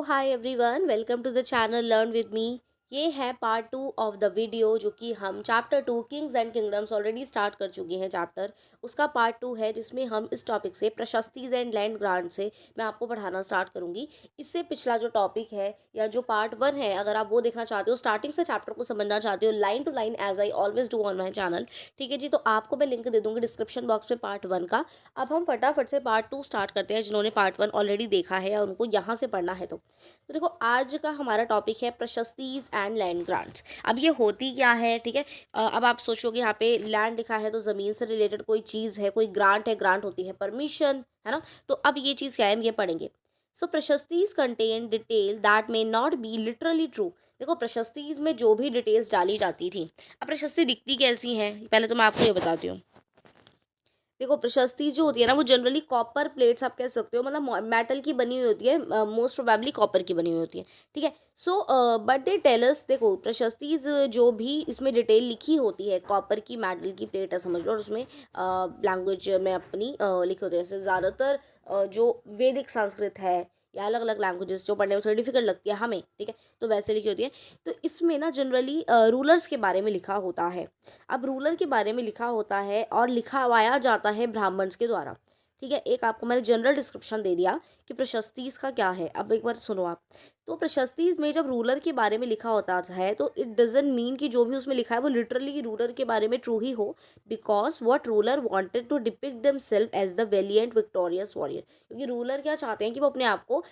Hi everyone, welcome to the channel learn with me. ये है part 2 of the video, जो कि हम chapter 2 Kings and kingdoms already start कर चुके हैं। चैप्टर उसका पार्ट 2 है, जिसमें हम इस टॉपिक से प्रशस्तीज एंड लैंड ग्रांट से मैं आपको पढ़ाना स्टार्ट करूंगी। इससे पिछला जो टॉपिक है या जो पार्ट 1 है, अगर आप वो देखना चाहते हो, स्टार्टिंग से चैप्टर को समझना चाहते हो line to line, as I always do on my channel, ठीक है जी, तो आपको मैं लिंक दे दूंगी डिस्क्रिप्शन बॉक्स में पार्ट 1 का। अब हम फटाफट से पार्ट 2 स्टार्ट करते हैं। जिन्होंने पार्ट 1 ऑलरेडी देखा है या उनको यहाँ से पढ़ना है तो देखो, आज का हमारा टॉपिक है प्रशस्तीज एंड लैंड ग्रांट्स। अब ये होती क्या है, ठीक है। अब आप सोचोगे यहाँ पे लैंड लिखा है तो ज़मीन से रिलेटेड कोई चीज़ है, कोई ग्रांट है, ग्रांट होती है परमिशन, है ना। तो अब ये चीज़ क्या है, हम ये पढ़ेंगे। So prashastis contain detail that may not be literally true. देखो, प्रशस्तीज में जो भी डिटेल्स डाली जाती थी। अब प्रशस्ति दिखती कैसी है, पहले तो मैं आपको ये बताती हूँ। देखो, प्रशस्ति जो होती है ना, वो जनरली कॉपर प्लेट्स आप कह सकते हो, मतलब मेटल की बनी हुई होती है, मोस्ट प्रोबेबली कॉपर की बनी हुई होती है, ठीक है। So but they tell us, देखो प्रशस्ति जो भी इसमें डिटेल लिखी होती है, कॉपर की मेटल की प्लेट है समझ लो, और उसमें लैंग्वेज में अपनी लिखे होते हैं। जैसे ज़्यादातर जो वैदिक संस्कृत है या अलग अलग लैंग्वेजेस जो पढ़ने में थोड़ी डिफिकल्ट लगती है हमें, ठीक है, तो वैसे लिखी होती है। तो इसमें ना जनरली रूलर्स के बारे में लिखा होता है। अब रूलर के बारे में लिखा होता है और लिखवाया जाता है ब्राह्मण्स के द्वारा, ठीक है। एक आपको मैंने जनरल डिस्क्रिप्शन दे दिया कि प्रशस्ति इसका क्या है। अब एक बार सुनो आप। तो प्रशस्ति में जब रूलर के बारे में लिखा होता है तो इट डजंट मीन कि जो भी उसमें लिखा है वो लिटरली रूलर के बारे में ट्रू ही हो, because what ruler wanted to depict themselves as the valiant victorious warrior. क्योंकि रूलर क्या चाहते हैं कि वो अपने आप को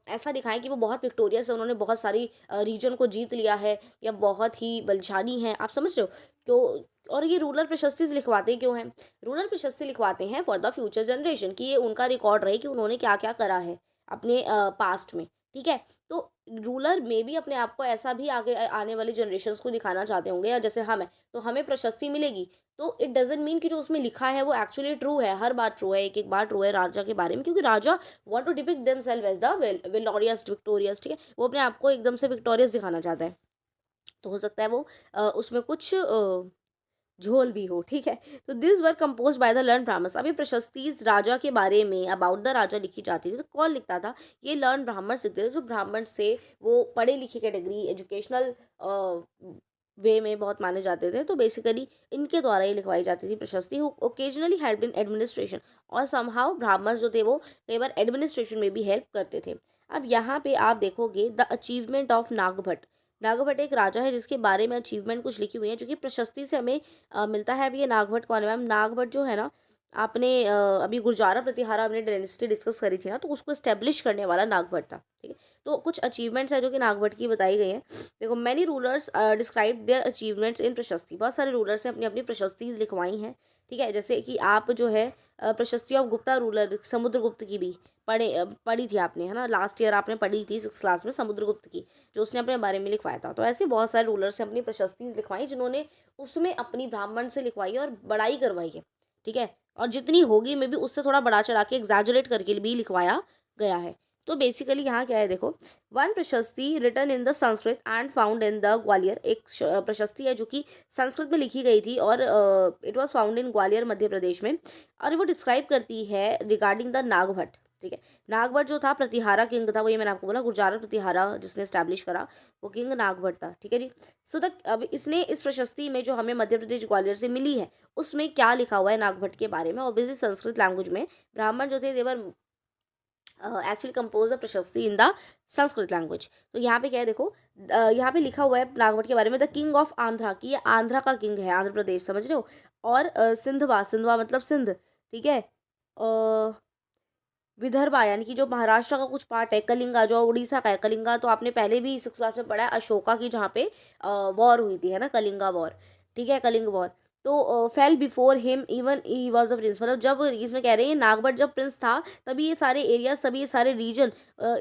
ऐसा दिखाएं कि वो बहुत विक्टोरियस है, उन्होंने बहुत सारी रीजन को जीत लिया है या बहुत ही बलशाली हैं, आप समझ रहे हो क्यों। और ये रूलर प्रशस्ति लिखवाते क्यों हैं? रूलर प्रशस्ति लिखवाते हैं फॉर द फ्यूचर जनरेशन, कि ये उनका रिकॉर्ड रहे कि उन्होंने क्या क्या करा है अपने पास्ट में, ठीक है। तो रूलर में भी अपने आप को ऐसा भी आगे आने वाली जनरेशन्स को दिखाना चाहते होंगे, या जैसे हम है तो हमें प्रशस्ति मिलेगी। तो इट डजेंट मीन कि जो उसमें लिखा है वो एक्चुअली ट्रू है, हर बात ट्रू है, एक एक बात ट्रू है राजा के बारे में, क्योंकि राजा want to depict themselves as the victorious victorious, ठीक है। वो अपने आप को एकदम से विक्टोरियस दिखाना चाहता है। तो हो सकता है वो उसमें कुछ झोल भी हो, ठीक है। तो this were composed by the learn Brahmins. अभी प्रशस्ति राजा के बारे में, अबाउट द राजा लिखी जाती थी, तो कौन लिखता था? ये लर्न ब्राह्मण्स लिखते थे। जो ब्राह्मण्स थे वो पढ़े लिखे कैटेगरी, एजुकेशनल वे में बहुत माने जाते थे, तो बेसिकली इनके द्वारा ही लिखवाई जाती थी प्रशस्ति, who occasionally help in administration. और समहाउ ब्राह्मण जो थे वो कई बार एडमिनिस्ट्रेशन में भी हेल्प करते थे। अब यहाँ पे आप देखोगे the achievement of Nagabhata. Nagabhata एक राजा है जिसके बारे में अचीवमेंट कुछ लिखी हुई है, जो कि प्रशस्ति से हमें मिलता है। अब ये नागभट्ट कौन है मैम? नागभट्ट जो है ना, आपने अभी गुर्जारा प्रतिहारा हमने डायनेस्टी डिस्कस करी थी ना, तो उसको इस्टेब्लिश करने वाला नागभट्ट था, ठीक है। तो कुछ अचीवमेंट्स है जो कि नागभट्ट की बताई गई हैं। देखो, many rulers describe their achievements in प्रशस्ति। बहुत सारे रूलर्स ने अपनी अपनी प्रशस्ति लिखवाई हैं, ठीक है। जैसे कि आप जो है प्रशस्ति ऑफ गुप्ता रूलर, समुद्रगुप्त की भी पढ़ी थी आपने, है ना, लास्ट ईयर आपने पढ़ी थी 6th क्लास में, समुद्रगुप्त की, जो उसने अपने बारे में लिखवाया था। तो ऐसे बहुत सारे रूलर्स ने अपनी प्रशस्ति लिखवाई, जिन्होंने उसमें अपनी ब्राह्मण से लिखवाई और बड़ाई करवाई है, ठीक है। और जितनी होगी में भी उससे थोड़ा बढ़ा चढ़ा के एग्जैजरेट करके भी लिखवाया गया है। तो बेसिकली यहाँ क्या है, देखो, one prashasti written in the Sanskrit and found in the Gwalior. एक प्रशस्ति है जो कि संस्कृत में लिखी गई थी और it was found in Gwalior Madhya Pradesh में। और वो डिस्क्राइब करती है रिगार्डिंग द नागभट्ट, ठीक है। नागभट्ट जो था प्रतिहारा किंग था, वो ये मैंने आपको बोला, गुर्जारा प्रतिहारा जिसने स्टैब्लिश करा, वो किंग नागभट्ट था, ठीक है जी। सो द अब इसने इस प्रशस्ति में जो हमें मध्य प्रदेश ग्वालियर से मिली है, उसमें क्या लिखा हुआ है नागभट्ट के बारे में? ऑब्वियसली संस्कृत लैंग्वेज में। ब्राह्मण जो थे देवर एक्चुअली कंपोज द प्रशस्ति इन द संस्कृत लैंग्वेज। तो यहाँ पे क्या है, देखो, यहाँ पे लिखा हुआ है नागभट्ट के बारे में, द किंग ऑफ आंध्रा, की ये आंध्रा का किंग है, आंध्र प्रदेश, समझ रहे हो। और सिंधवा, सिंधवा मतलब सिंध, ठीक है। विदर्भा यानी कि जो महाराष्ट्र का कुछ पार्ट है, कलिंगा जो उड़ीसा का है, कलिंगा तो आपने पहले भी 6th क्लास में पढ़ा है, अशोका की जहाँ पे वॉर हुई थी, है ना, कलिंगा वॉर, ठीक है, कलिंग वॉर। तो fail before him even he was a prince, मतलब जब इसमें कह रहे हैं नागभट्ट जब प्रिंस था, तभी ये सारे एरिया, सभी ये सारे रीजन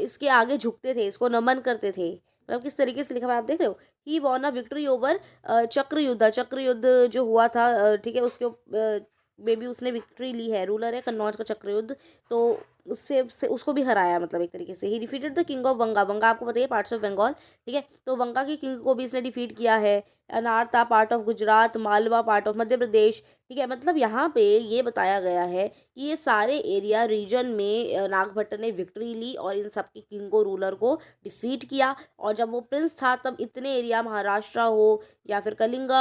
इसके आगे झुकते थे, इसको नमन करते थे। मतलब किस तरीके से लिखा हुआ है आप देख रहे हो। He won a victory over चक्र युद्ध, चक्र युद्ध जो हुआ था, ठीक है, उसके मे भी उसने विक्ट्री ली है, रूलर है कन्नौज का चक्र युद्ध। तो उससे उसको भी हराया, मतलब एक तरीके से। ही डिफीटेड द किंग ऑफ वंगा। वंगा आपको पता है पार्ट्स ऑफ बंगाल, ठीक है। तो वंगा की किंग को भी इसने डिफीट किया है। Anarta part of Gujarat, Malwa part of Madhya Pradesh, ठीक है। मतलब यहाँ पे ये बताया गया है कि ये सारे एरिया रीजन में नागभट्ट ने विक्ट्री ली और इन सब की किंग को, रूलर को डिफीट किया। और जब वो प्रिंस था तब इतने एरिया, महाराष्ट्र हो या फिर कलिंगा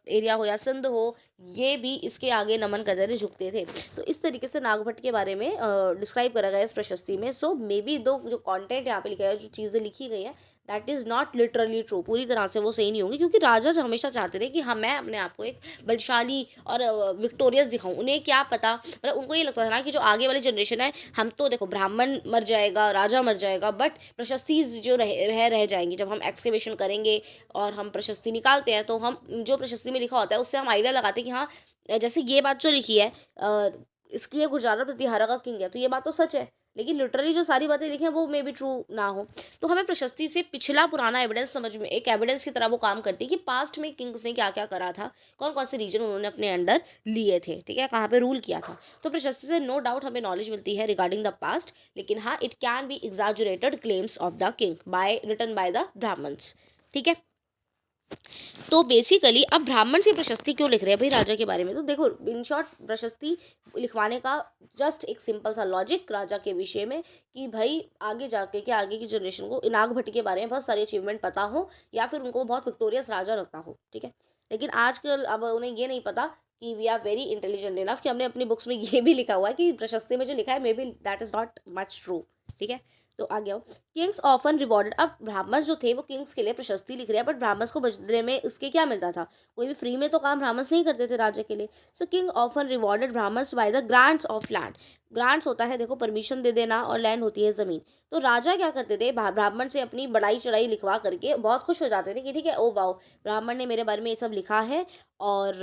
एरिया हो या सिंध हो, ये भी इसके आगे नमन करते थे, झुकते थे। तो इस तरीके से नागभट्ट के बारे में डिस्क्राइब करा गया है इस प्रशस्ति में। सो मे बी दो जो कंटेंट यहाँ पे लिखा है, जो चीज़ें लिखी गई है, that is not literally true, पूरी तरह से वो सही नहीं होंगी, क्योंकि राजा हमेशा चाहते थे कि हाँ मैं अपने आप को एक बलशाली और विक्टोरियस दिखाऊं। उन्हें क्या पता, मतलब उनको ये लगता था ना कि जो आगे वाली जनरेशन है, हम तो देखो ब्राह्मण मर जाएगा, राजा मर जाएगा, बट प्रशस्ति जो रह जाएंगी। जब हम एक्सकेवेशन करेंगे और हम प्रशस्ति निकालते हैं, तो हम जो प्रशस्ति में लिखा होता है उससे हम आइडिया लगाते हैं कि हाँ, जैसे ये बात जो लिखी है, इसकी ये गुर्जारा प्रतिहारा का किंग है, तो ये बात तो सच है। लेकिन लिटरली जो सारी बातें लिखी हैं वो मे बी ट्रू ना हो। तो हमें प्रशस्ति से पिछला पुराना एविडेंस समझ में, एक एविडेंस की तरह वो काम करती है कि पास्ट में किंग्स ने क्या क्या करा था, कौन कौन से रीजन उन्होंने अपने अंडर लिए थे, ठीक है, कहाँ पे रूल किया था। तो प्रशस्ति से नो डाउट हमें नॉलेज मिलती है रिगार्डिंग द पास्ट। लेकिन हाँ, it can be exaggerated claims of the king by written by the Brahmans, ठीक है। तो बेसिकली अब ब्राह्मण से प्रशस्ति क्यों लिख रहे हैं भाई राजा के बारे में? तो देखो, इन शॉर्ट प्रशस्ति लिखवाने का जस्ट एक सिंपल सा लॉजिक राजा के विषय में, कि भाई आगे जाके के आगे की जनरेशन को नागभट्ट के बारे में बहुत सारी अचीवमेंट पता हो, या फिर उनको बहुत विक्टोरियस राजा लगता हो, ठीक है। लेकिन आजकल अब उन्हें ये नहीं पता कि we are very intelligent enough कि हमने अपनी बुक्स में ये भी लिखा हुआ है कि प्रशस्ति में जो लिखा है may be that is not much true, ठीक है। तो आ गया किंग्स ऑफन रिवॉर्डेड। अब ब्राह्मण जो थे वो किंग्स के लिए प्रशस्ति लिख रहे हैं, बट ब्राह्मण्स को बदले में उसके क्या मिलता था? कोई भी फ्री में तो काम ब्राह्मण्स नहीं करते थे राजा के लिए। So king often rewarded Brahmans by the grants of land. Grants होता है देखो परमिशन दे देना, और लैंड होती है ज़मीन। तो राजा क्या करते थे, ब्राह्मण से अपनी बड़ाई चढ़ाई लिखवा करके बहुत खुश हो जाते थे कि ठीक है, ओ वाओ, ब्राह्मण ने मेरे बारे में ये सब लिखा है। और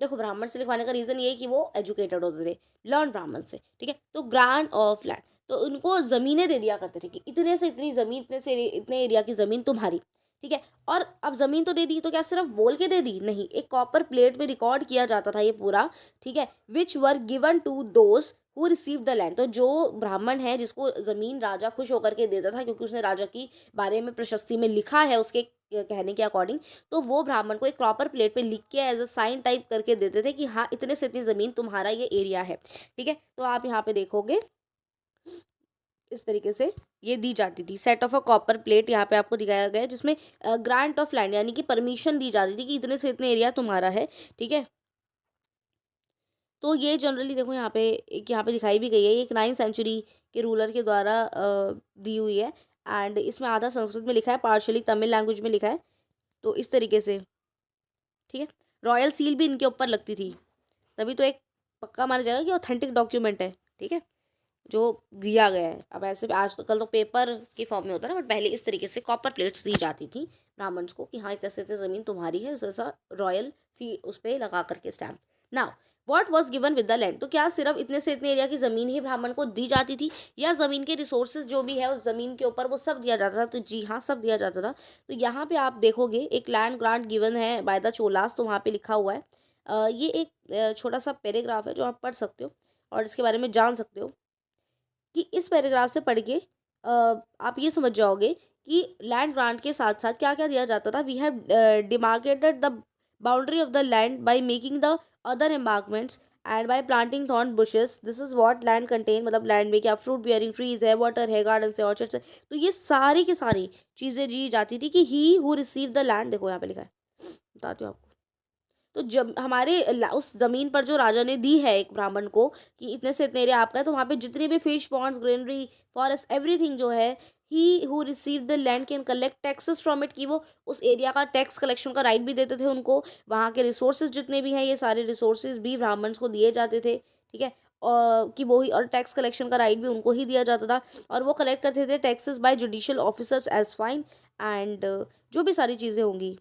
देखो, ब्राह्मण से लिखवाने का रीज़न ये है कि वो एजुकेटेड होते थे, लर्न ब्राह्मण से, ठीक है। तो ग्रांट ऑफ लैंड, तो उनको ज़मीनें दे दिया करते थे कि इतने से इतनी ज़मीन, इतने से इतने एरिया की ज़मीन तुम्हारी, ठीक है। और अब ज़मीन तो दे दी, तो क्या सिर्फ बोल के दे दी? नहीं, एक कॉपर प्लेट में रिकॉर्ड किया जाता था ये पूरा, ठीक है। Which were given to those who receive the land. तो जो ब्राह्मण है जिसको ज़मीन राजा खुश होकर के देता था, क्योंकि उसने राजा की बारे में प्रशस्ति में लिखा है उसके कहने के अकॉर्डिंग, तो वो ब्राह्मण को एक प्रॉपर प्लेट पे लिख के एज अ साइन टाइप करके देते थे कि हाँ, इतने से इतनी ज़मीन तुम्हारा ये एरिया है, ठीक है। तो आप यहाँ पे देखोगे इस तरीके से ये दी जाती थी। Set of a copper plate यहाँ पे आपको दिखाया गया है, जिसमें ग्रांट ऑफ लैंड यानी कि परमिशन दी जाती थी कि इतने से इतने एरिया तुम्हारा है, ठीक है। तो ये जनरली देखो यहाँ पे एक यहाँ पे दिखाई भी गई है, एक 9th सेंचुरी के रूलर के द्वारा दी हुई है। एंड इसमें आधा संस्कृत में लिखा है, पार्शली तमिल लैंग्वेज में लिखा है। तो इस तरीके से, ठीक है। रॉयल सील भी इनके ऊपर लगती थी, तभी तो एक पक्का माना जाएगा कि ऑथेंटिक डॉक्यूमेंट है, ठीक है, जो दिया गया है। अब ऐसे आज तो कल तो पेपर के फॉर्म में होता है ना, बट पहले इस तरीके से कॉपर प्लेट्स दी जाती थी ब्राह्मण्स को कि हाँ, इतने से इतने ज़मीन तुम्हारी है, जैसा रॉयल फी उस पर लगा करके stamp. Now what was given with the land. तो क्या सिर्फ इतने से इतने एरिया की ज़मीन ही ब्राह्मण को दी जाती थी, या ज़मीन के रिसोर्सेज जो भी है उस ज़मीन के ऊपर वो सब दिया जाता था? तो जी हाँ, सब दिया जाता था। तो यहाँ पे आप देखोगे एक लैंड ग्रांट गिवन है बाय द चोलास, तो वहाँ पे लिखा हुआ है। ये एक छोटा सा पैराग्राफ है जो आप पढ़ सकते हो और इसके बारे में जान सकते हो, कि इस पैराग्राफ से पढ़ के आप ये समझ जाओगे कि लैंड ग्रांट के साथ साथ क्या क्या दिया जाता था। We have demarcated the boundary of the land by making the other embankments and by planting thorn bushes. This is what land contain, मतलब लैंड में क्या फ्रूट बियरिंग ट्रीज है, वाटर है, गार्डन है, ऑर्चर्ड्स है। तो ये सारी की सारी चीज़ें दी जाती थी कि ही हु रिसीव द लैंड, देखो यहाँ पे लिखा है, बताती हूँ आपको। तो जब हमारे उस ज़मीन पर जो राजा ने दी है एक ब्राह्मण को कि इतने से इतने एरिया आपका है, तो वहाँ पे जितने भी fish ponds, greenery, forest, everything जो है, he who receive the land can collect taxes from it, कि वो उस एरिया का टैक्स कलेक्शन का राइट भी देते थे उनको। वहाँ के रिसोर्सेज जितने भी हैं, ये सारे रिसोर्सेज भी ब्राह्मण्स को दिए जाते थे, ठीक है। और कि वो ही, और टैक्स कलेक्शन का राइट भी उनको ही दिया जाता था, और वो कलेक्ट करते थे taxes by judicial officers as fine. And जो भी सारी चीज़ें होंगी,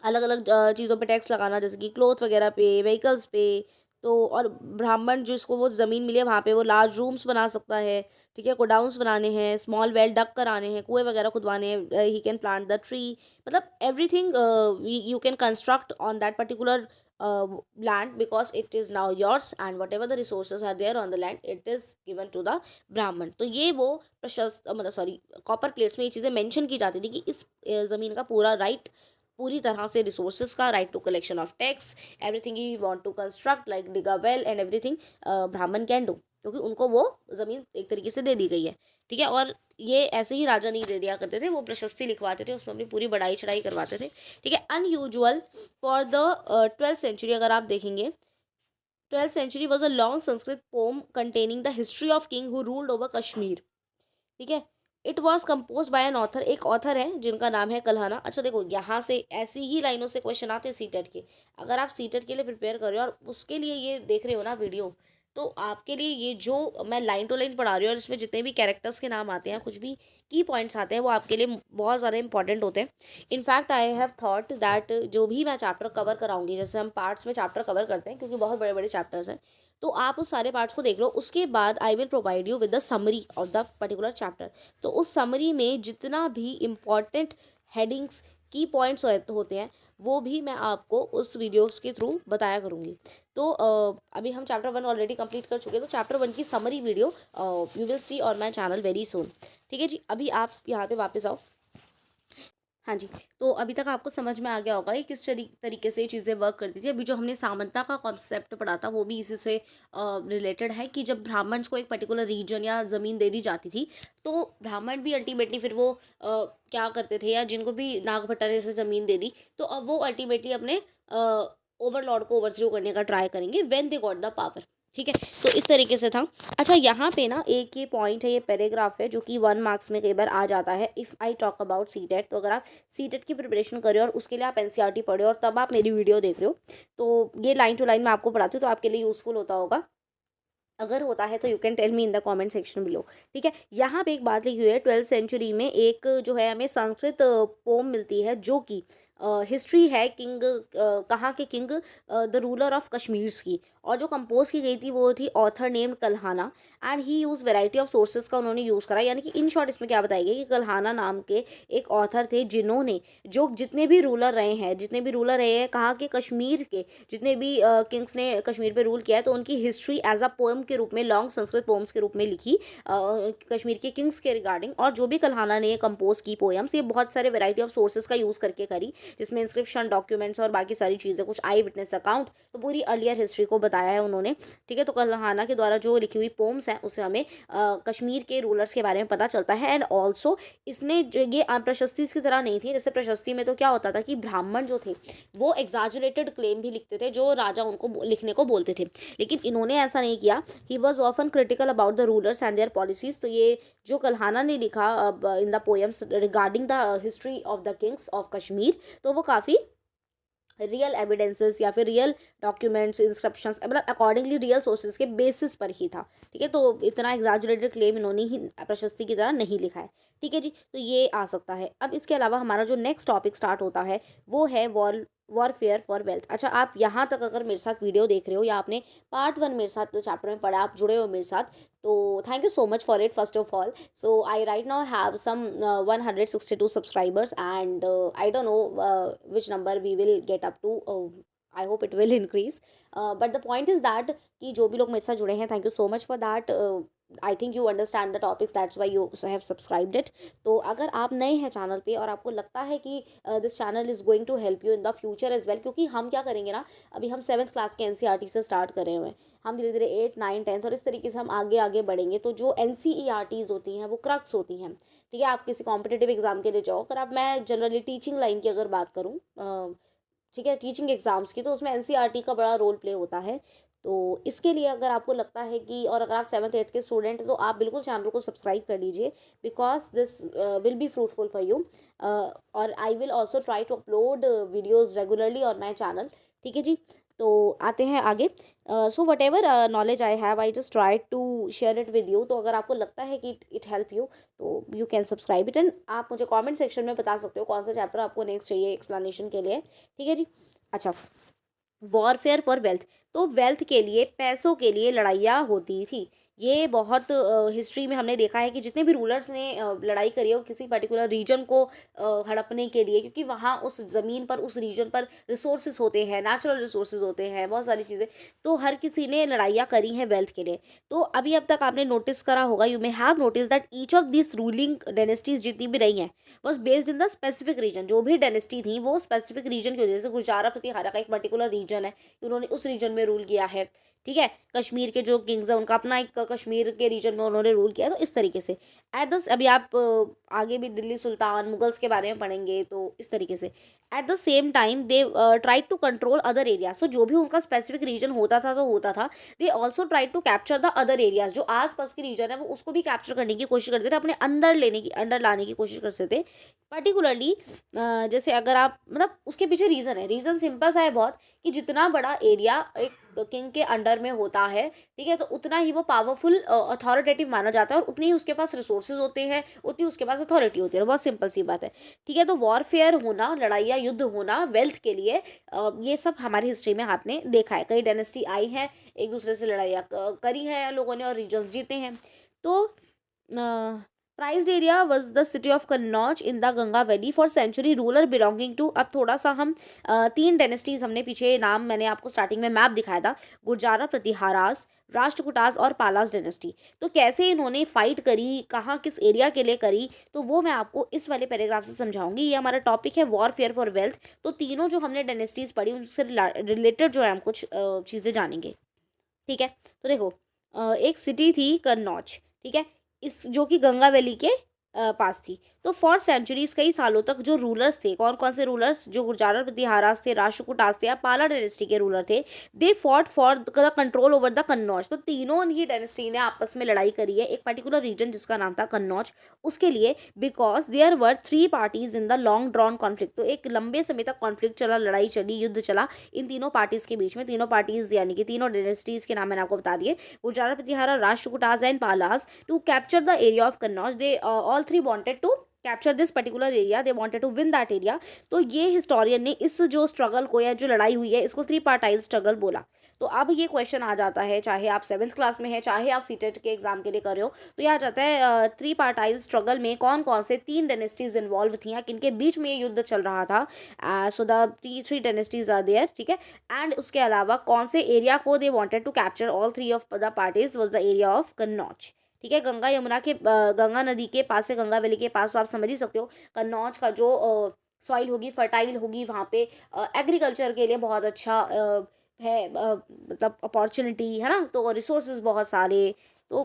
अलग अलग चीज़ों पे टैक्स लगाना, जैसे कि क्लोथ वगैरह पे, व्हीकल्स पे। तो और ब्राह्मण जिसको वो ज़मीन मिली है वहाँ पे वो लार्ज रूम्स बना सकता है, ठीक है, गोडाउंस बनाने हैं, स्मॉल वेल डग कराने हैं, कुएं वगैरह खुदवाने हैं, he can plant the tree, मतलब everything you can construct on that particular land because it is now yours and whatever the resources are there on the land it is given to the ब्राह्मण। तो ये वो प्रशस्त मतलब sorry copper plates में ये चीज़ें मेंशन की जाती थी कि इस ज़मीन का पूरा राइट पूरी तरह से रिसोर्सेज का right to collection of tax everything you want to construct like dig a well and everything Brahmin can do, क्योंकि उनको वो ज़मीन एक तरीके से दे दी गई है। ठीक है, और ये ऐसे ही राजा नहीं दे दिया करते थे, वो प्रशस्ति लिखवाते थे, उसमें अपनी पूरी बढ़ाई चढ़ाई करवाते थे। ठीक है, unusual for the 12th century अगर आप देखेंगे, 12th century was a long Sanskrit poem containing the history of king who ruled over Kashmir। ठीक है, it was compose bye an author, एक ऑथर है जिनका नाम है कल्हाना। अच्छा देखो, यहाँ से ऐसी ही लाइनों से क्वेश्चन आते हैं सीटेट के। अगर आप सीटेट के लिए प्रिपेयर कर रहे हो और उसके लिए ये देख रहे हो ना वीडियो, तो आपके लिए ये जो मैं लाइन टू लाइन पढ़ा रही हूँ और इसमें जितने भी कैरेक्टर्स के नाम आते हैं, कुछ भी की पॉइंट्स आते हैं, वो आपके लिए बहुत ज़्यादा इंपॉर्टेंट होते हैं। In fact I have thought that जो भी मैं चैप्टर कवर कराऊंगी, जैसे हम पार्ट्स में चैप्टर कवर करते हैं क्योंकि बहुत बड़े बड़े चैप्टर्स हैं, तो आप उस सारे पार्ट्स को देख लो, उसके बाद I will provide you with the summary of the particular chapter. तो उस समरी में जितना भी इम्पॉर्टेंट हेडिंग्स की पॉइंट्स होते हैं वो भी मैं आपको उस वीडियोस के थ्रू बताया करूँगी। तो अभी हम चैप्टर 1 ऑलरेडी कंप्लीट कर चुके हैं, तो चैप्टर 1 की summary video you will see on my channel very soon. ठीक है जी, अभी आप यहाँ पे वापस आओ। हाँ जी, तो अभी तक आपको समझ में आ गया होगा कि किस तरीके से ये चीज़ें वर्क करती थी। अभी जो हमने सामंता का कॉन्सेप्ट पढ़ा था वो भी इसी से रिलेटेड है कि जब ब्राह्मण्स को एक पर्टिकुलर रीजन या ज़मीन दे दी जाती थी, तो ब्राह्मण भी अल्टीमेटली फिर वो क्या करते थे, या जिनको भी नागभट्टा ने से ज़मीन दे दी, तो अब वो अल्टीमेटली अपने ओवरलॉर्ड को ओवरथ्रो करने का ट्राई करेंगे when they got the power. ठीक है, तो इस तरीके से था। अच्छा, यहाँ पे ना एक ये पॉइंट है, ये पैराग्राफ है जो कि 1 मार्क्स में कई बार आ जाता है। If I talk about CTET, तो अगर आप सीटेट की प्रिपरेशन कर रहे हो और उसके लिए आप एनसीईआरटी पढ़े हो और तब आप मेरी वीडियो देख रहे हो, तो ये लाइन टू लाइन मैं आपको पढ़ाती हूँ, तो आपके लिए यूज़फुल होता होगा। अगर होता है तो you can tell me in the comment section below. ठीक है, यहाँ पे एक बात लिखी हुई है, 12th सेंचुरी में एक जो है हमें संस्कृत पोम मिलती है जो कि हिस्ट्री है किंग कहाँ के king the ruler of Kashmir की, और जो कंपोज की गई थी वो थी author named Kalhana, and he use variety of sources का उन्होंने यूज़ करा। यानी कि इन शॉर्ट इसमें क्या बताया गया कि कल्हाना नाम के एक ऑथर थे जिन्होंने जो जितने भी रूलर रहे हैं कहाँ के, कश्मीर के, जितने भी किंग्स ने कश्मीर पे रूल किया है, तो उनकी हिस्ट्री एज अ पोएम के रूप में, लॉन्ग संस्कृत पोम्स के रूप में लिखी कश्मीर के किंग्स के रिगार्डिंग। और जो भी कल्हाना ने कंपोज की पोएम्स, ये बहुत सारे वेराइटी ऑफ सोर्सेज का यूज़ करके करी, जिसमें इंस्क्रिप्शन, डॉक्यूमेंट्स और बाकी सारी चीज़ें, कुछ आई विटनेस अकाउंट, तो पूरी अर्लियर हिस्ट्री को बताया है उन्होंने। ठीक है, तो कल्हाना के द्वारा जो लिखी हुई पोम्स हैं उससे हमें कश्मीर के रूलर्स के बारे में पता चलता है। एंड ऑल्सो इसने जो ये प्रशस्ति की तरह नहीं थी, जैसे प्रशस्ति में तो क्या होता था कि ब्राह्मण जो थे वो एग्जैजुरेटेड क्लेम भी लिखते थे जो राजा उनको लिखने को बोलते थे, लेकिन इन्होंने ऐसा नहीं किया। He was often critical about the rulers and there policies. तो ये जो कल्हाना ने लिखा in the poems regarding the history of the Kings of Kashmir, तो वो काफ़ी रियल एविडेंसेस या फिर रियल डॉक्यूमेंट्स, इंस्क्रिप्शंस, मतलब अकॉर्डिंगली रियल सोर्सेज के बेसिस पर ही था। ठीक है, तो इतना एग्जैजुरेटेड क्लेम इन्होंने ही प्रशस्ति की तरह नहीं लिखा है। ठीक है जी, तो ये आ सकता है। अब इसके अलावा हमारा जो नेक्स्ट टॉपिक स्टार्ट होता है वो है वॉरफेयर फॉर वेल्थ। अच्छा, आप यहाँ तक अगर मेरे साथ वीडियो देख रहे हो या आपने पार्ट 1 मेरे साथ चैप्टर में पढ़ा, आप जुड़े हो मेरे साथ, तो thank you so much for it first of all. So I right now have some 162 subscribers and I don't know which number we will get up to. I hope it will increase. But the point is that कि जो भी लोग मेरे साथ जुड़े हैं, thank you so much for that. I think you understand the topics, that's why you have subscribed it. तो अगर आप नए हैं चैनल पे और आपको लगता है कि this channel is going to help you in the future as well, क्योंकि हम क्या करेंगे ना, अभी हम 7th क्लास के एनसीईआरटी से स्टार्ट करे हुए हैं, हम धीरे धीरे 8, 9, 10th और इस तरीके से हम आगे आगे बढ़ेंगे। तो जो एनसीईआरटीज़ होती हैं वो क्रक्स होती हैं। ठीक है, आप किसी कॉम्पिटेटिव एग्जाम के लिए जाओ, अगर आप, मैं जनरली टीचिंग लाइन की अगर बात करूँ, ठीक है, टीचिंग एग्जाम्स की, तो उसमें एनसीईआरटी का बड़ा रोल प्ले होता है। तो इसके लिए अगर आपको लगता है कि, और अगर आप 7th 8th के स्टूडेंट हैं, तो आप बिल्कुल चैनल को सब्सक्राइब कर लीजिए, because this will be fruitful for you. और I will also try to upload videos regularly on my channel. ठीक है जी, तो आते हैं आगे। So whatever knowledge I have, I just try to share it with you. तो अगर आपको लगता है कि इट हेल्प यू, तो you can subscribe it, and आप मुझे कमेंट सेक्शन में बता सकते हो कौन सा चैप्टर आपको नेक्स्ट चाहिए एक्सप्लेनेशन के लिए। ठीक है जी, अच्छा, वॉरफेयर फॉर वेल्थ, तो वेल्थ के लिए, पैसों के लिए लड़ाइयाँ होती थी। ये बहुत हिस्ट्री में हमने देखा है कि जितने भी रूलर्स ने लड़ाई करी हो किसी पर्टिकुलर रीजन को हड़पने के लिए, क्योंकि वहाँ उस ज़मीन पर, उस रीजन पर रिसोर्सेज होते हैं, नेचुरल रिसोर्सेज होते हैं, बहुत सारी चीज़ें। तो हर किसी ने लड़ाइयाँ करी हैं वेल्थ के लिए। तो अभी अब तक आपने नोटिस करा होगा, you may have notice that each of this ruling dynasties जितनी भी रही हैं was based in the specific region. जो भी डायनेस्टी थी वो स्पेसिफिक रीजन की वजह से, गुजारा प्रतिहारा का एक पर्टिकुलर रीजन है कि उन्होंने उस रीजन में रूल किया है, ठीक है। कश्मीर के जो किंग्स हैं उनका अपना एक कश्मीर के रीजन में उन्होंने रूल किया, तो इस तरीके से एट द, अभी आप आगे भी दिल्ली सुल्तान मुगल्स के बारे में पढ़ेंगे तो इस तरीके से। At the same time they try to control other areas. तो जो भी उनका स्पेसिफिक रीजन होता था तो होता था, they also try to capture the other areas. जो आस पास के रीजन है वो उसको भी कैप्चर करने की कोशिश करते थे, अपने अंदर लेने की, अंदर लाने की कोशिश करते थे। पर्टिकुलरली जैसे अगर आप, मतलब उसके पीछे रीज़न है, रीज़न सिंपल सा है बहुत, कि जितना बड़ा एरिया एक किंग के अंडर में होता है, ठीक है, तो उतना ही वो पावरफुल अथॉरिटेटिव माना जाता है और उतनी ही उसके पास रिसोर्सेज होते हैं, उतनी उसके पास अथॉरिटी होती है। बहुत सिंपल सी बात है, ठीक है। तो वॉरफेयर होना, लड़ाई या युद्ध होना वेल्थ के लिए, ये सब हमारी हिस्ट्री में आपने देखा है। कई डायनेस्टी आई हैं, एक दूसरे से लड़ाइयाँ करी हैं लोगों ने और रीजन्स जीते हैं। तो prized area was the city of Kannauj in the Ganga valley for century, ruler belonging to, अब थोड़ा सा हम तीन डायनेस्टीज हमने पीछे नाम, मैंने आपको स्टार्टिंग में मैप दिखाया था, गुर्जारा प्रतिहारास, राष्ट्रकूटास और पालास डायनेस्टी। तो कैसे इन्होंने फाइट करी, कहाँ किस एरिया के लिए करी, तो वो मैं आपको इस वाले पैराग्राफ से समझाऊंगी। ये हमारा टॉपिक है वॉरफेयर फॉर वेल्थ। तो तीनों जो हमने डायनेस्टीज पढ़ी उनसे रिलेटेड जो है हम कुछ चीज़ें जानेंगे, ठीक है। तो देखो, एक सिटी थी कन्नौज, ठीक है, इस जो कि गंगा वैली के पास थी। तो फॉर सेंचुरीज, कई सालों तक जो रूलर्स थे, कौन कौन से रूलर्स, जो गुर्जारा प्रतिहारास थे, राष्ट्रकूटास थे या पाला डायनेस्टी के रूलर थे, they fought for the control over the Kannauj. तो तीनों ही डायनेस्टी ने आपस में लड़ाई करी है एक पर्टिकुलर रीजन जिसका नाम था कन्नौज, उसके लिए, because there were three parties in the long drawn conflict. तो एक लंबे समय तक कॉन्फ्लिक्ट चला, लड़ाई चली, युद्ध चला इन तीनों पार्टीज के बीच में। तीनों पार्टीज यानी कि तीनों डायनेस्टीज के नाम मैंने आपको बता दिए, Gurjara Pratihara, Rashtrakutas and Palas, to capture the area of Kannauj. They all three wanted to capture this particular area, they wanted to win that area. तो ये हिस्टोरियन ने इस जो स्ट्रगल को या जो लड़ाई हुई है इसको थ्री पार्टाइज स्ट्रगल बोला। तो अब ये क्वेश्चन आ जाता है, चाहे आप 7th क्लास में है, चाहे आप सीटेट के एग्जाम के लिए कर रहे हो, तो ये आ जाता है थ्री पार्टाइज स्ट्रगल में कौन कौन से तीन डायनेस्टीज इन्वॉल्व थी, किनके बीच में ये युद्ध चल रहा था। So the three dynasties are there, ठीक है। एंड उसके अलावा कौन से एरिया को they wanted to capture, all three of the parties was the area of Kannauj, ठीक है। गंगा यमुना के गंगा नदी के पास से, गंगा वैली के पास, तो आप समझ ही सकते हो कन्नौज का जो सॉइल होगी, फर्टाइल होगी, वहाँ पे एग्रीकल्चर के लिए बहुत अच्छा है, मतलब अपॉर्चुनिटी है ना, तो रिसोर्सेज बहुत सारे। तो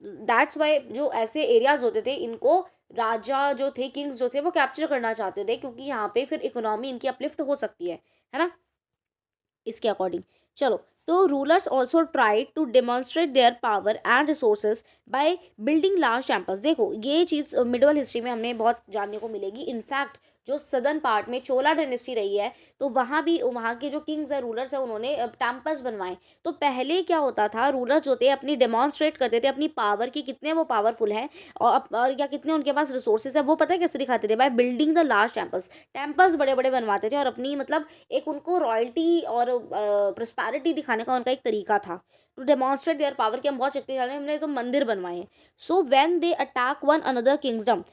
दैट्स वाई जो ऐसे एरियाज होते थे इनको राजा जो थे, किंग्स जो थे, वो कैप्चर करना चाहते थे, क्योंकि यहाँ पे फिर इकोनॉमी इनकी अपलिफ्ट हो सकती है ना, इसके अकॉर्डिंग। चलो, तो rulers also try to demonstrate their power and resources by building large temples. देखो, ये चीज़ मिडवल हिस्ट्री में हमें बहुत जानने को मिलेगी। इनफैक्ट जो सदर्न पार्ट में चोला डायनेस्टी रही है, तो वहाँ भी वहाँ के जो किंग्स हैं, रूलर्स हैं, उन्होंने टेम्पल्स बनवाए। तो पहले क्या होता था, रूलर्स जो थे अपनी डेमोन्स्ट्रेट करते थे अपनी पावर की, कितने वो पावरफुल हैं और या कितने उनके पास रिसोर्सेज है, वो पता है कैसे दिखाते थे, by building the large temples. Temples बड़े बड़े बनवाते थे और अपनी, मतलब एक उनको रॉयल्टी और प्रस्पैरिटी दिखाने का उनका एक तरीका था, टू डेमॉन्स्ट्रेट देयर पावर, कि हम बहुत शक्तिशाली हैं, हमने तो मंदिर बनवाए हैं। So when they attack one another kingdom,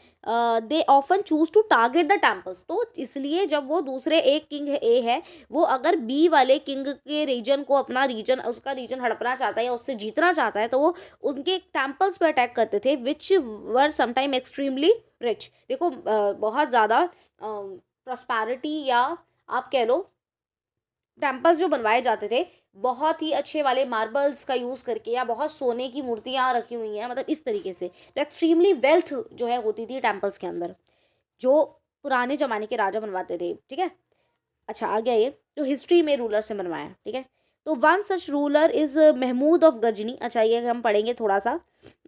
they often choose to target the temples. तो इसलिए जब वो दूसरे, एक किंग ए है, वो अगर बी वाले किंग के रीजन को, अपना रीजन, उसका रीजन हड़पना चाहता है या उससे जीतना चाहता है, तो वो उनके टेम्पल्स पे अटैक करते थे, विच वर समटाइम एक्सट्रीमली रिच। देखो, बहुत ज़्यादा प्रॉस्पैरिटी या आप कह लो टेम्पल्स जो बनवाए जाते थे, बहुत ही अच्छे वाले मार्बल्स का यूज़ करके, या बहुत सोने की मूर्तियाँ रखी हुई हैं, मतलब इस तरीके से। तो एक्सट्रीमली वेल्थ जो है होती थी टेम्पल्स के अंदर, जो पुराने ज़माने के राजा बनवाते थे, ठीक है। अच्छा, आ गया ये जो हिस्ट्री में रूलर से बनवाया, ठीक है। तो one such ruler is Mahmud of Ghazni. अच्छा, ये हम पढ़ेंगे थोड़ा सा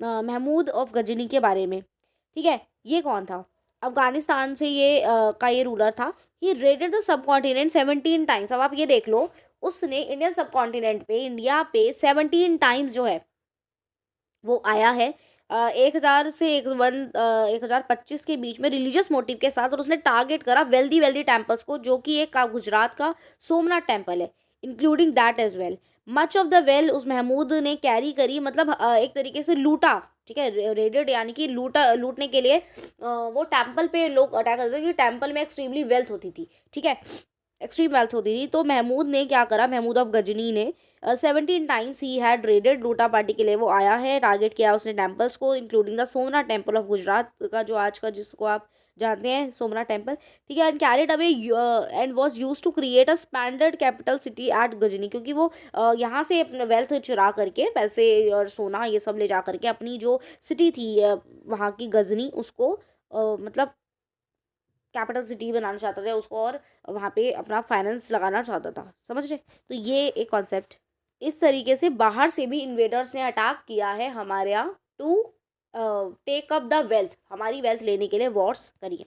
महमूद ऑफ गजनी के बारे में, ठीक है। ये कौन था, अफगानिस्तान से ये का ये रूलर था। He raided the subcontinent 17 times. अब आप ये देख लो, उसने इंडियन सब कॉन्टिनेंट पे, इंडिया पे 17 टाइम्स जो है वो आया है। 1000 से 1025 के बीच में रिलीजियस मोटिव के साथ, और उसने टारगेट करा वेल्दी वेल्दी टेम्पल्स को, जो कि एक गुजरात का सोमनाथ टेम्पल है, including that as well. Much of the wealth उस महमूद ने कैरी करी, मतलब एक तरीके से लूटा, ठीक है, रेडेड यानी कि लूटने के लिए वो टेम्पल पे लोग अटैक करते थे, क्योंकि टेम्पल में एक्सट्रीमली वेल्थ होती थी, ठीक है, एक्सट्रीम वेल्थ होती थी। तो महमूद ने क्या करा, महमूद ऑफ गजनी ने 17 टाइम्स ही हैड रेडेड, लूटा पार्टी के लिए वो आया है, टारगेट किया उसने टेम्पल्स को, including the Somnath temple of Gujarat का, जो आज का जिसको आप जानते हैं सोमनाथ टेम्पल, ठीक है, and carried away and was used to create a splendid capital city at Ghazni, क्योंकि वो यहाँ से अपने वेल्थ चुरा करके, पैसे और सोना ये सब ले जा करके अपनी जो सिटी थी वहाँ की गजनी, उसको मतलब कैपिटल सिटी बनाना चाहता था उसको, और वहाँ पे अपना फाइनेंस लगाना चाहता था, समझ रहे। तो ये एक कॉन्सेप्ट, इस तरीके से बाहर से भी इन्वेडर्स ने अटैक किया है हमारे यहाँ to take up the wealth, हमारी वेल्थ लेने के लिए वॉर्स करिए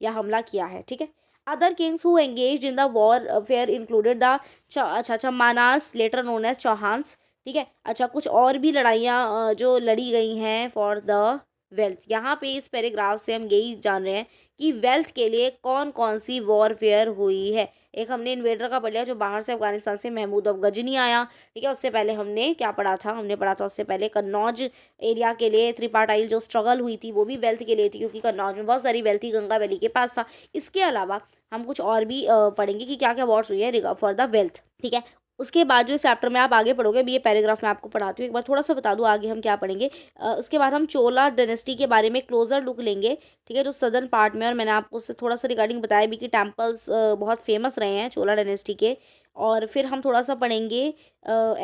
या हमला किया है, ठीक है। Other Kings who engage in the war fair included the अच्छा मानास लेटर नोन एज चौहान्स, ठीक है। अच्छा, कुछ और भी लड़ाइयाँ जो लड़ी गई हैं फॉर द वेल्थ। यहाँ पे इस पैराग्राफ से हम यही जान रहे हैं कि वेल्थ के लिए कौन कौन सी वॉरफेयर हुई है। एक हमने इन्वेडर का पढ़ लिया जो बाहर से अफगानिस्तान से महमूद ऑफ गजनी आया, ठीक है। उससे पहले हमने क्या पढ़ा था, हमने पढ़ा था उससे पहले कन्नौज एरिया के लिए त्रिपाटाइल जो स्ट्रगल हुई थी वो भी वेल्थ के लिए थी, क्योंकि कन्नौज में बहुत सारी वेल्थ थी, गंगा वैली के पास था। इसके अलावा हम कुछ और भी पढ़ेंगे कि क्या क्या वॉर्स हुई है फॉर द वेल्थ, ठीक है। उसके बाद जो इस चैप्टर में आप आगे पढ़ोगे, अभी ये पैराग्राफ मैं आपको पढ़ाती हूँ, एक बार थोड़ा सा बता दूँ आगे हम क्या पढ़ेंगे। उसके बाद हम चोला डायनेस्टी के बारे में क्लोजर लुक लेंगे, ठीक है, जो सदर्न पार्ट में, और मैंने आपको उससे थोड़ा सा रिगार्डिंग बताया भी कि टेम्पल्स बहुत फेमस रहे हैं चोला डायनेस्टी के। और फिर हम थोड़ा सा पढ़ेंगे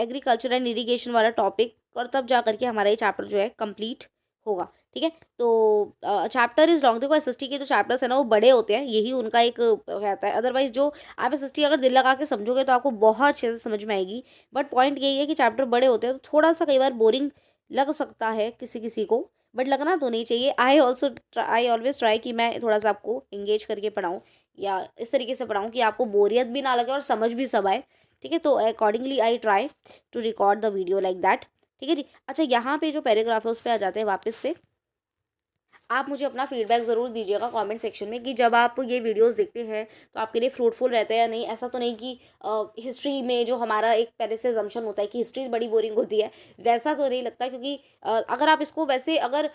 एग्रीकल्चर एंड इरीगेशन वाला टॉपिक, और तब जा करके हमारा ये चैप्टर जो है कंप्लीट होगा, ठीक है। तो चैप्टर इज लॉन्ग, देखो एसएसटी के जो चैप्टर्स है ना वो बड़े होते हैं, यही उनका एक रहता है। अदरवाइज जो आप एसएसटी अगर दिल लगा के समझोगे तो आपको बहुत अच्छे से समझ में आएगी, बट पॉइंट यही है कि चैप्टर बड़े होते हैं तो थोड़ा सा कई बार बोरिंग लग सकता है किसी किसी को, बट लगना तो नहीं चाहिए। आई ऑलवेज ट्राई कि मैं थोड़ा सा आपको इंगेज करके पढ़ाऊँ, या इस तरीके से पढ़ाऊँ कि आपको बोरियत भी ना लगे और समझ भी सब आए, ठीक है। तो accordingly I try to record the video like that, ठीक है जी। अच्छा, यहाँ पे जो पैराग्राफ है उस पर आ जाते हैं वापस से। आप मुझे अपना फीडबैक ज़रूर दीजिएगा कमेंट सेक्शन में कि जब आप ये वीडियोस देखते हैं तो आपके लिए फ्रूटफुल रहता है या नहीं। ऐसा तो नहीं कि हिस्ट्री में जो हमारा एक पहले से अजम्पशन होता है कि हिस्ट्री बड़ी बोरिंग होती है, वैसा तो नहीं लगता, क्योंकि अगर आप इसको वैसे अगर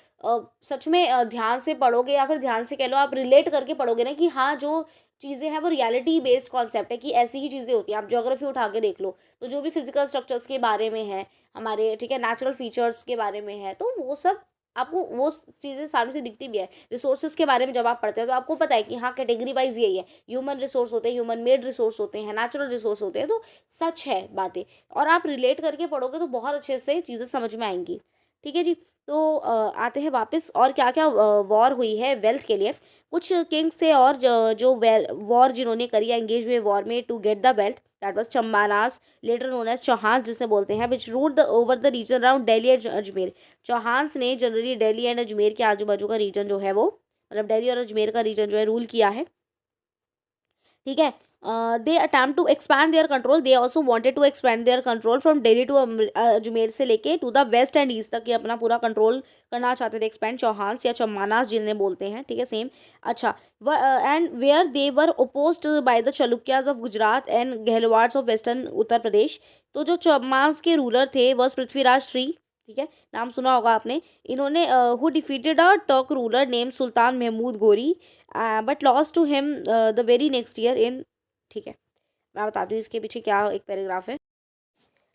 सच में ध्यान से पढ़ोगे, या फिर ध्यान से कह लो आप रिलेट करके पढ़ोगे ना कि हाँ जो चीज़ें हैं वो रियलिटी बेस्ड कॉन्सेप्ट है कि ऐसी ही चीज़ें होती हैं। आप ज्योग्राफी उठा के देख लो तो जो भी फिजिकल स्ट्रक्चर्स के बारे में है हमारे, ठीक है, नेचुरल फीचर्स के बारे में है, तो वो सब आपको वो चीज़ें सामने से दिखती भी है। रिसोर्सेज के बारे में जब आप पढ़ते हैं तो आपको पता है कि हाँ कैटेगरी वाइज यही है, ह्यूमन रिसोर्स होते हैं, ह्यूमन मेड रिसोर्स होते हैं, नेचुरल रिसोर्स होते हैं, तो सच है बातें। और आप रिलेट करके पढ़ोगे तो बहुत अच्छे से चीज़ें समझ में आएंगी, ठीक है जी। तो आते हैं वापस, और क्या क्या वॉर हुई है वेल्थ के लिए। कुछ किंग्स थे और जो वॉर जिन्होंने करी, एंगेज हुए वॉर में to get the wealth, that was Chahamanas later known as Chauhan जिसे बोलते हैं, which ruled the over the region around Delhi and Ajmer. Chauhans ने जनरली दिल्ली एंड अजमेर के आजू बाजू का रीजन जो है वो, मतलब दिल्ली और अजमेर का रीजन जो है रूल किया है, ठीक है। They attempt to expand their control, they also wanted to expand their control from Delhi to Ajmer से लेके to the west and east तक, ये अपना पूरा कंट्रोल करना चाहते थे, एक्सपैंड, चौहान्स या चौमानास जिन्हें बोलते हैं, ठीक है, सेम। अच्छा, and where they were opposed by the Chalukyas of Gujarat and Gahadavalas of western Uttar Pradesh. तो जो चौमास के रूलर थे वह पृथ्वीराज थ्री, ठीक है, नाम सुना होगा आपने। इन्होंने who defeated a Turk ruler name Sultan Mahmud Ghori, but lost to him the very next year in, ठीक है। मैं बताती हूँ इसके पीछे क्या एक पैराग्राफ है।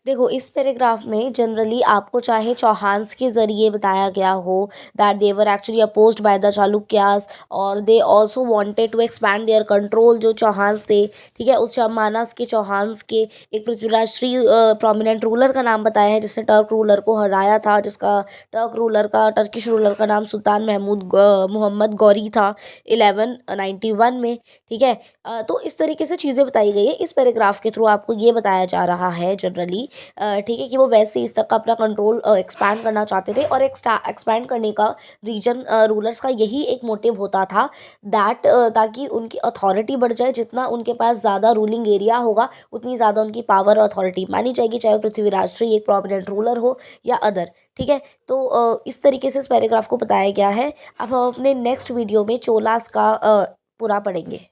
देखो इस पैराग्राफ में जनरली आपको चाहे चौहान्स के ज़रिए बताया गया हो that they were actually opposed by the Chalukyas, और they also wanted to expand their control, जो चौहान्स थे, ठीक है, उस मानस के चौहान्स के एक पृथ्वीराज थ्री प्रोमिनेंट रूलर का नाम बताया है जिसने टर्क रूलर को हराया था, जिसका टर्किश रूलर का नाम सुल्तान मोहम्मद गौरी था 1191 में, ठीक है। तो इस तरीके से चीज़ें बताई गई है इस पैराग्राफ के थ्रू, आपको ये बताया जा रहा है जनरली, ठीक है, कि वो वैसे इस तक का अपना कंट्रोल एक्सपैंड करना चाहते थे, और एक्सपैंड करने का रीजन रूलर्स का यही एक मोटिव होता था दैट ताकि उनकी अथॉरिटी बढ़ जाए, जितना उनके पास ज़्यादा रूलिंग एरिया होगा उतनी ज़्यादा उनकी पावर और अथॉरिटी मानी जाएगी, चाहे वो पृथ्वीराज थ्री एक प्रोमिनेंट रूलर हो या अदर, ठीक है। तो इस तरीके से इस पैराग्राफ को बताया गया है। अब हम अपने नेक्स्ट वीडियो में चोलास का पूरा पढ़ेंगे।